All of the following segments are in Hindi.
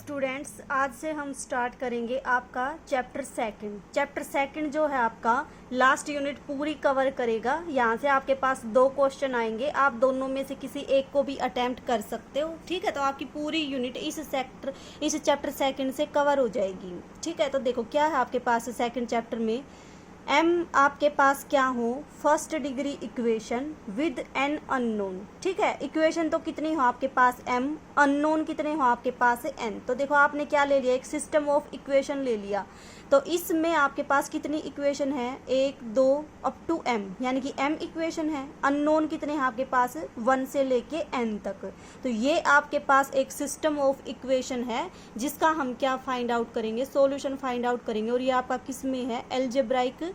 स्टूडेंट्स, आज से हम स्टार्ट करेंगे आपका चैप्टर सेकंड जो है आपका लास्ट यूनिट पूरी कवर करेगा। यहाँ से आपके पास 2 क्वेश्चन आएंगे, आप दोनों में से किसी एक को भी अटेम्प्ट कर सकते हो। ठीक है, तो आपकी पूरी यूनिट इस चैप्टर सेकंड से कवर हो जाएगी। ठीक है, तो देखो क्या है आपके पास सेकंड चैप्टर में। एम आपके पास क्या हो, first degree equation with an unknown. ठीक है, इक्वेशन तो कितनी हो आपके पास एम, अननोन कितने हो आपके पास एन। तो देखो आपने क्या ले लिया, एक सिस्टम ऑफ इक्वेशन ले लिया। तो इसमें आपके पास कितनी इक्वेशन है, 1 2 अप टू एम, यानी कि एम इक्वेशन है। अननोन कितने हैं आपके पास, 1 से लेके एन तक। तो ये आपके पास एक सिस्टम ऑफ इक्वेशन है जिसका हम क्या फाइंड आउट करेंगे, सॉल्यूशन फाइंड आउट करेंगे। और ये आपका किस में है, एल्जेब्राइक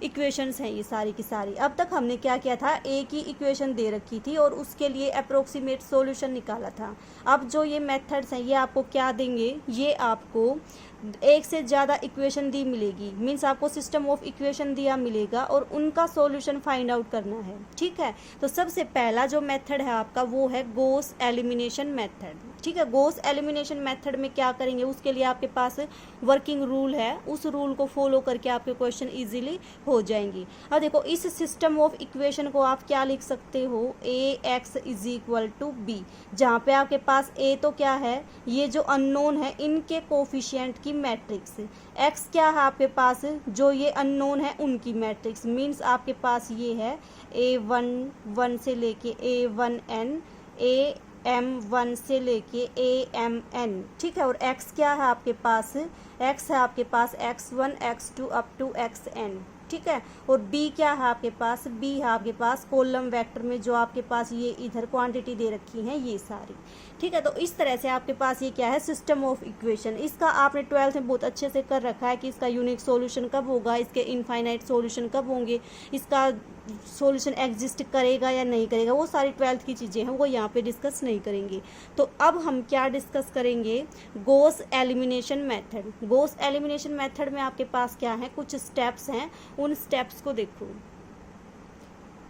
इक्वेशंस हैं ये सारी की सारी। अब तक हमने क्या किया था, एक ही इक्वेशन दे रखी थी और उसके लिए अप्रोक्सीमेट सॉल्यूशन निकाला था। अब जो ये मेथड्स हैं ये आपको क्या देंगे, ये आपको एक से ज़्यादा इक्वेशन दी मिलेगी, मीन्स आपको सिस्टम ऑफ इक्वेशन दिया मिलेगा और उनका सॉल्यूशन फाइंड आउट करना है। ठीक है, तो सबसे पहला जो मेथड है आपका वो है गॉस एलिमिनेशन मेथड। ठीक है, गॉस एलिमिनेशन मेथड में क्या करेंगे, उसके लिए आपके पास वर्किंग रूल है, उस रूल को फॉलो करके आपके क्वेश्चन इजीली हो जाएंगी। अब देखो इस सिस्टम ऑफ इक्वेशन को आप क्या लिख सकते हो, A X is equal to B, जहाँ पे आपके पास ए तो क्या है, ये जो अननोन है इनके कोफिशिएंट की मैट्रिक्स, एक्स क्या है आपके पास, जो ये अननोन है उनकी मैट्रिक्स। मीन्स आपके पास ये है A1 से लेके A1n, AM1 से लेके AMN। ठीक है, और x क्या है आपके पास, x है आपके पास x1 x2 up to xn। ठीक है, और b क्या है आपके पास, b है आपके पास कॉलम वेक्टर में जो आपके पास ये इधर क्वांटिटी दे रखी है ये सारी। ठीक है, तो इस तरह से आपके पास ये क्या है, सिस्टम ऑफ इक्वेशन। इसका आपने 12th में बहुत अच्छे से कर रखा है कि इसका यूनिक सॉल्यूशन कब होगा, इसके इनफाइनाइट सॉल्यूशन कब होंगे, इसका सॉल्यूशन एग्जिस्ट करेगा या नहीं करेगा, वो सारी 12th की चीज़ें हैं, वो यहाँ पे डिस्कस नहीं करेंगे। तो अब हम क्या डिस्कस करेंगे, Gauss elimination method. Gauss elimination method में आपके पास क्या है, कुछ स्टेप्स हैं, उन स्टेप्स को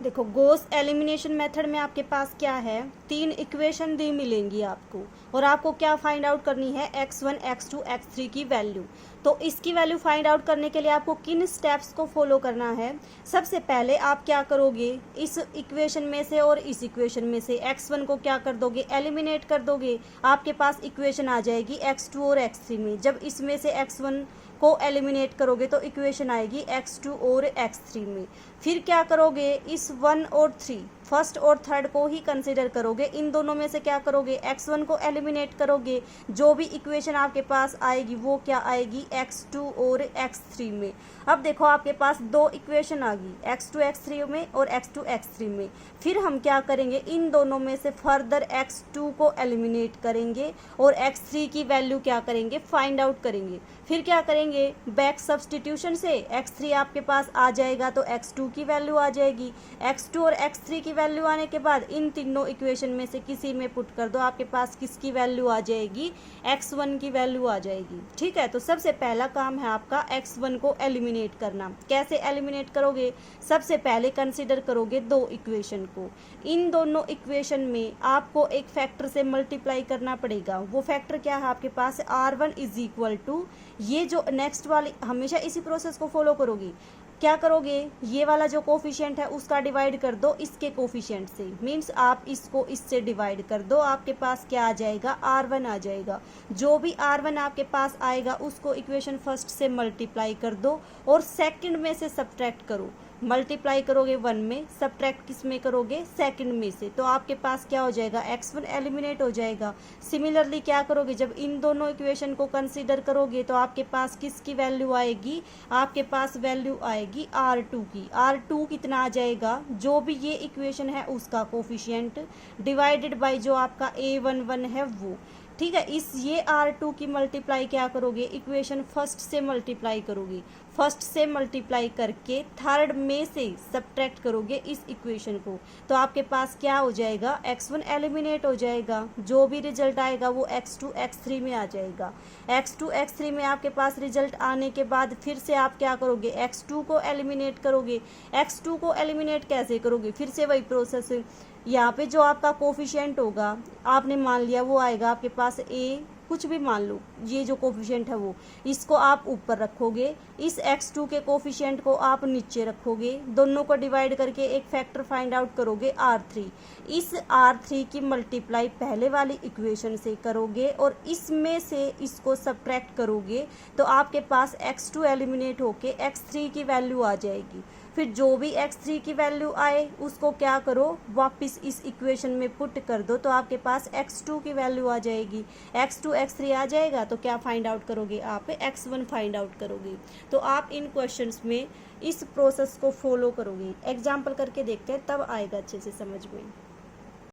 देखो गॉस एलिमिनेशन मेथड में आपके पास क्या है, 3 इक्वेशन दी मिलेंगी आपको और आपको क्या फाइंड आउट करनी है, x1 x2 x3 की वैल्यू। तो इसकी वैल्यू फाइंड आउट करने के लिए आपको किन स्टेप्स को फॉलो करना है। सबसे पहले आप क्या करोगे, इस इक्वेशन में से और इस इक्वेशन में से x1 को क्या कर दोगे, एलिमिनेट कर दोगे। आपके पास इक्वेशन आ जाएगी x2 और x3 में। जब इसमें से x1 को एलिमिनेट करोगे तो इक्वेशन आएगी x2 और x3 में। फिर क्या करोगे, इस 1 और 3 फर्स्ट और थर्ड को ही कंसिडर करोगे। इन दोनों में से क्या करोगे, x1 को एलिमिनेट करोगे। जो भी इक्वेशन आपके पास आएगी वो क्या आएगी, x2 और x3 में। अब देखो आपके पास 2 इक्वेशन आ गई, x2 x3 में और x2 x3 में। फिर हम क्या करेंगे, इन दोनों में से फर्दर x2 को एलिमिनेट करेंगे और x3 की वैल्यू क्या करेंगे, फाइंड आउट करेंगे। फिर क्या करेंगे, बैक सब्सटीट्यूशन से x3 आपके पास आ जाएगा तो x2 की वैल्यू आ जाएगी। x2 और x3 की वैल्यू आने के बाद इन तीनों इक्वेशन में से किसी में पुट कर दो, आपके पास किसकी वैल्यू आ जाएगी, x1 की वैल्यू आ जाएगी। ठीक है, तो सबसे पहला काम है आपका x1 को एलिमिनेट करना। कैसे एलिमिनेट करोगे, सबसे पहले कंसीडर करोगे 2 इक्वेशन को। इन दोनों इक्वेशन में आपको एक फैक्टर से मल्टीप्लाई करना पड़ेगा। वो फैक्टर क्या है आपके पास, r1 इज इक्वल टू, ये जो नेक्स्ट वाली, हमेशा इसी प्रोसेस को फॉलो करोगी। क्या करोगे, ये वाला जो कोफिशिएंट है उसका डिवाइड कर दो इसके कोफिशिएंट से, मीन्स आप इसको इससे डिवाइड कर दो, आपके पास क्या आ जाएगा, r1 आ जाएगा। जो भी r1 आपके पास आएगा उसको इक्वेशन फर्स्ट से मल्टीप्लाई कर दो और सेकंड में से सब्ट्रैक्ट करो। मल्टीप्लाई करोगे 1 में, सब्ट्रैक्ट किस में करोगे, सेकंड में से, तो आपके पास क्या हो जाएगा, x1 एलिमिनेट हो जाएगा। सिमिलरली क्या करोगे, जब इन दोनों इक्वेशन को कंसीडर करोगे तो आपके पास किसकी वैल्यू आएगी, आपके पास वैल्यू आएगी r2 की। r2 कितना आ जाएगा, जो भी ये इक्वेशन है उसका कोफिशिएंट डिवाइडेड बाय जो आपका a11 है वो। ठीक है, इस ये r2 की मल्टीप्लाई क्या करोगे, इक्वेशन फर्स्ट से मल्टीप्लाई करोगे। फर्स्ट से मल्टीप्लाई करके थर्ड में से सब्ट्रैक्ट करोगे इस इक्वेशन को, तो आपके पास क्या हो जाएगा, x1 एलिमिनेट हो जाएगा। जो भी रिजल्ट आएगा वो x2 x3 में आ जाएगा। x2 x3 में आपके पास रिजल्ट आने के बाद फिर से आप क्या करोगे, x2 को एलिमिनेट करोगे। x2 को एलिमिनेट कैसे करोगे, फिर से वही प्रोसेस। यहाँ पे जो आपका कोफिशिएंट होगा आपने मान लिया वो आएगा आपके पास कुछ भी मान लो, ये जो कोफिशिएंट है वो, इसको आप ऊपर रखोगे, इस x2 के कोफिशिएंट को आप नीचे रखोगे, दोनों को डिवाइड करके एक फैक्टर फाइंड आउट करोगे r3। इस r3 की मल्टीप्लाई पहले वाली इक्वेशन से करोगे और इसमें से इसको सब्ट्रैक्ट करोगे तो आपके पास x2 एलिमिनेट होके x3 की वैल्यू आ जाएगी। फिर जो भी x3 की वैल्यू आए उसको क्या करो, वापस इस इक्वेशन में पुट कर दो, तो आपके पास x2 की वैल्यू आ जाएगी। x2 x3 आ जाएगा तो क्या फाइंड आउट करोगे, आप x1 फाइंड आउट करोगे। तो आप इन क्वेश्चंस में इस प्रोसेस को फॉलो करोगे। एग्जाम्पल करके देखते हैं, तब आएगा अच्छे से समझ में।